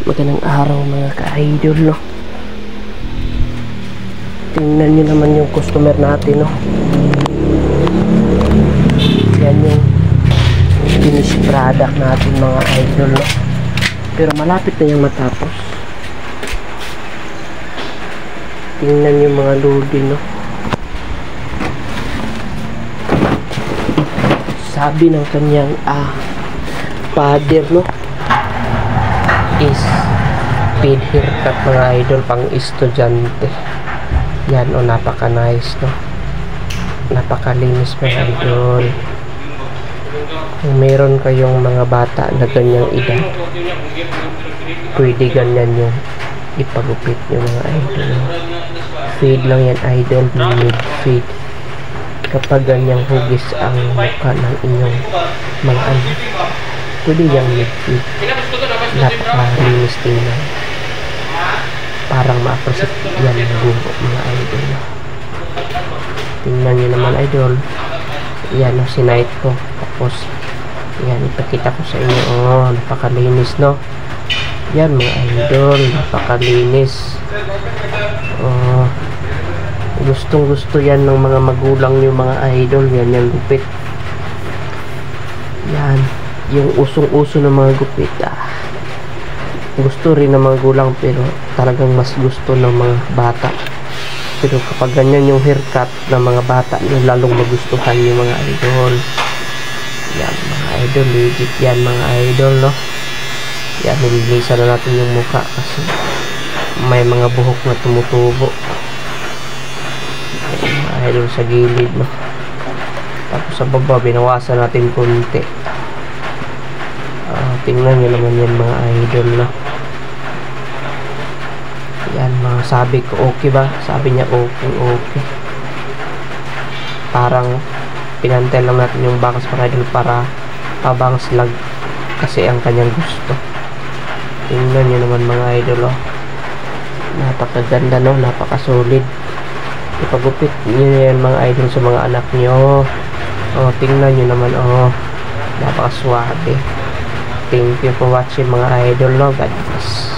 Magandang araw mga ka-idol, no? Tingnan nyo naman yung customer natin, no? Yan yung finished product natin mga idol, no? Pero malapit na yung matapos. Tingnan yung mga loading, no? Sabi ng kanyang father, no, is paid haircut mga idol pang estudyante. Yan, o, napaka nice, no? Napakalinis mga idol. Kung meron kayong mga bata na ganyang edad, pwede ganyan yung ipagupit nyo mga idol. Fade lang yan idol, mid fade. Kapag ganyang hugis ang mukha ng inyong mga anak, pwede yung mid fade. Napakalinis tingnan. Parang ma-appreciate yan ng buho mga idol. Tingnan nyo naman idol. Yan, sinight ko. Tapos yan, ipakita ko sa inyo. Oh, napakalinis, no? Yan mga idol, napakalinis. Oh, gustong gusto yan ng mga magulang nyo mga idol. Yan yung gupit. Yan, yung usong-uso ng mga gupit. Gusto rin ng mga gulang, pero talagang mas gusto ng mga bata. Pero kapag ganyan yung haircut ng mga bata, lalong magustuhan yung mga idol. Yan mga idol, legit yan mga idol, no? Yan, nililisan na natin yung mukha kasi may mga buhok na tumutubo. Yan, mga idol sa gilid, no? Tapos sa baba, binawasan natin konti. Tingnan nyo naman yan mga idol, no? Yan, mga sabi ko okay ba? Sabi niya okay. Parang pinantay lang natin yung bangs mga idol para pabangs lag kasi ang kanyang gusto. Tingnan nyo naman mga idol, oh. Napakaganda, no? Napakasolid. Ipagupit nyo yan mga idol sa mga anak nyo. Oh, tingnan nyo naman, oh. Napakaswabe. Thank you for watching mga idol, no? God bless.